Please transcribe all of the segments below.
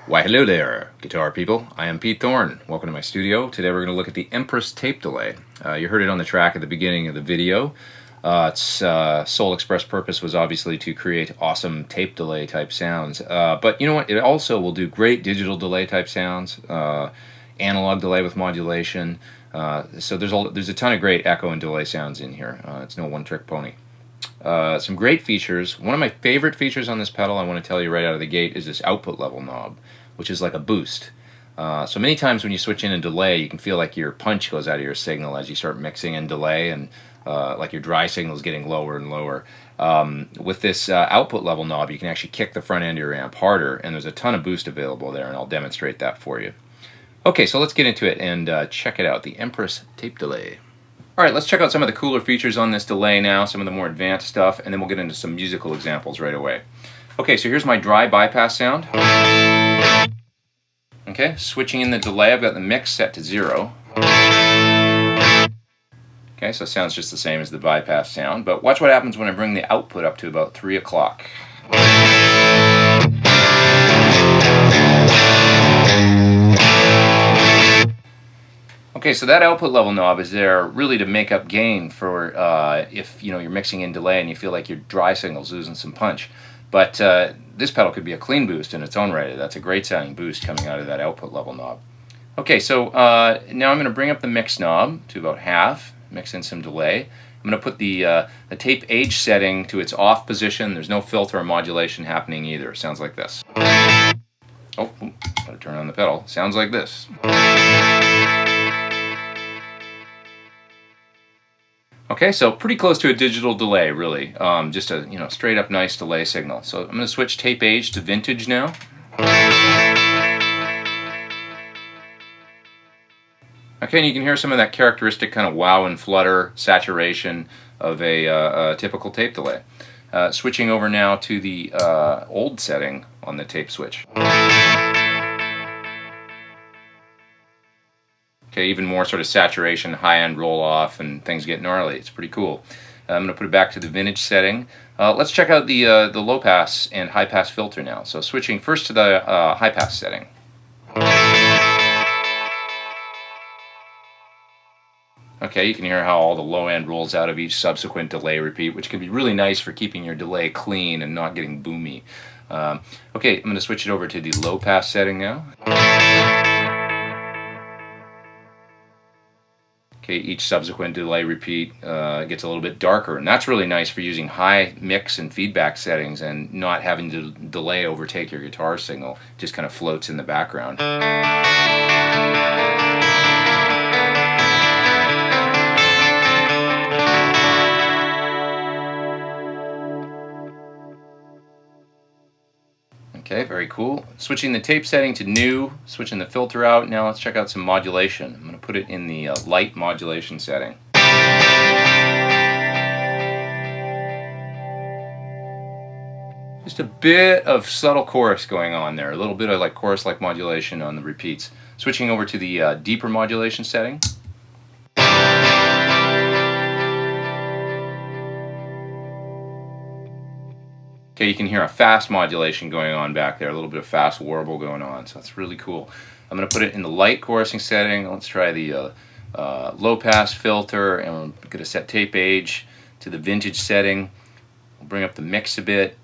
Why hello there, guitar people. I am Pete Thorn. Welcome to my studio. Today we're going to look at the Empress Tape Delay. You heard it on the track at the beginning of the video. Its sole express purpose was obviously to create awesome tape delay type sounds. But you know what? It also will do great digital delay type sounds, analog delay with modulation. So there's a ton of great echo and delay sounds in here. It's no one-trick pony. Some great features. One of my favorite features on this pedal, I want to tell you right out of the gate, is this output level knob, which is like a boost. So many times when you switch in a delay, you can feel like your punch goes out of your signal as you start mixing in delay, and like your dry signal is getting lower and lower. With this output level knob, you can actually kick the front end of your amp harder, and there's a ton of boost available there, and I'll demonstrate that for you. Okay, so let's get into it and check it out, the Empress Tape Delay. Alright, let's check out some of the cooler features on this delay now, some of the more advanced stuff, and then we'll get into some musical examples right away. Okay, so here's my dry bypass sound. Okay, switching in the delay, I've got the mix set to 0. Okay, so it sounds just the same as the bypass sound, but watch what happens when I bring the output up to about 3 o'clock. Okay, so that output level knob is there really to make up gain for if you're mixing in delay and you feel like your dry signal's losing some punch. But this pedal could be a clean boost in its own right. That's a great sounding boost coming out of that output level knob. Okay, so now I'm going to bring up the mix knob to about half, mix in some delay. I'm going to put the tape age setting to its off position. There's no filter or modulation happening either. It sounds like this. Oh, gotta turn on the pedal. Sounds like this. Okay, so pretty close to a digital delay, really. Just a straight up nice delay signal. So I'm going to switch tape age to vintage now. Okay, and you can hear some of that characteristic kind of wow and flutter saturation of a typical tape delay. Switching over now to the old setting on the tape switch. Okay, even more sort of saturation, high-end roll-off, and things get gnarly. It's pretty cool. I'm going to put it back to the vintage setting. Let's check out the low-pass and high-pass filter now. So switching first to the high-pass setting. Okay, you can hear how all the low-end rolls out of each subsequent delay repeat, which can be really nice for keeping your delay clean and not getting boomy. Okay, I'm going to switch it over to the low-pass setting now. Okay, each subsequent delay repeat gets a little bit darker, and that's really nice for using high mix and feedback settings and not having to delay overtake your guitar signal. It just kind of floats in the background. Okay, very cool. Switching the tape setting to new, switching the filter out. Now let's check out some modulation. I'm going to put it in the light modulation setting. Just a bit of subtle chorus going on there, a little bit of like chorus-like modulation on the repeats. Switching over to the deeper modulation setting. Okay, you can hear a fast modulation going on back there, a little bit of fast warble going on, so that's really cool. I'm going to put it in the light chorusing setting. Let's try the low-pass filter, and we're going to set tape age to the vintage setting. We'll bring up the mix a bit.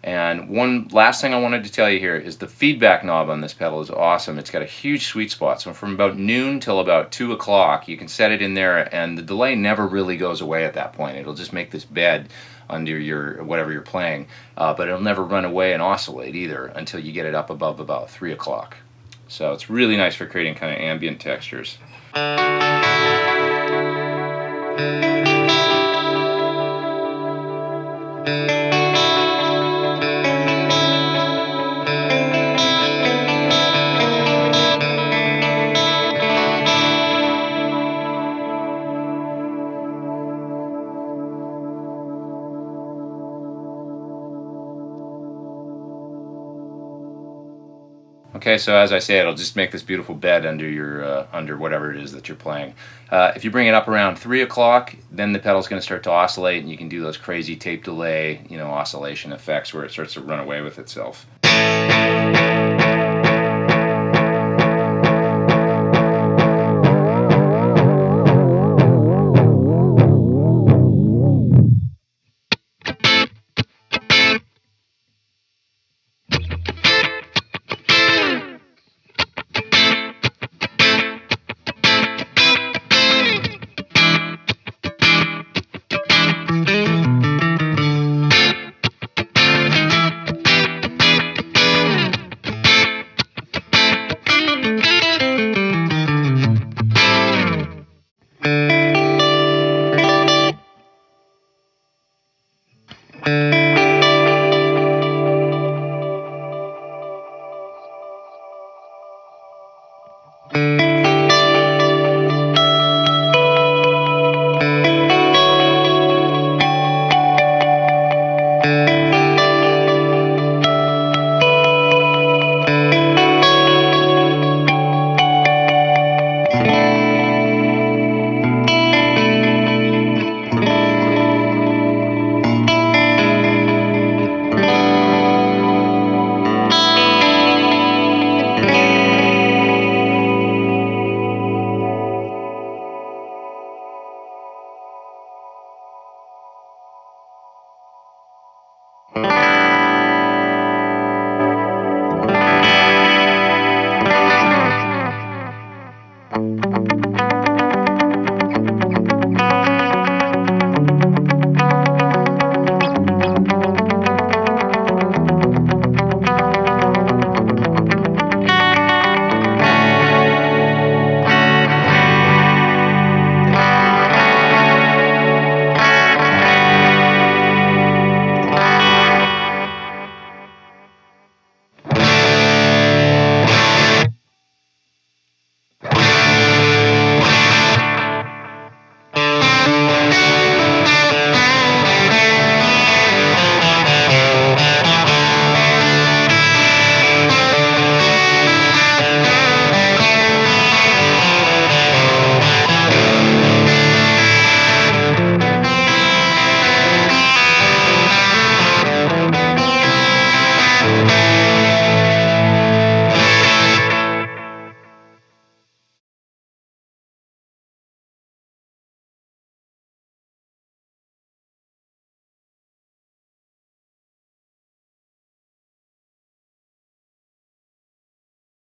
And one last thing I wanted to tell you here is the feedback knob on this pedal is awesome. It's got a huge sweet spot. So from about noon till about 2 o'clock, you can set it in there, and the delay never really goes away at that point. It'll just make this bed under your whatever you're playing, but it'll never run away and oscillate either until you get it up above about 3 o'clock. So it's really nice for creating kind of ambient textures. Okay, so as I say, it'll just make this beautiful bed under your under whatever it is that you're playing. If you bring it up around 3 o'clock, then the pedal's going to start to oscillate, and you can do those crazy tape delay, oscillation effects where it starts to run away with itself.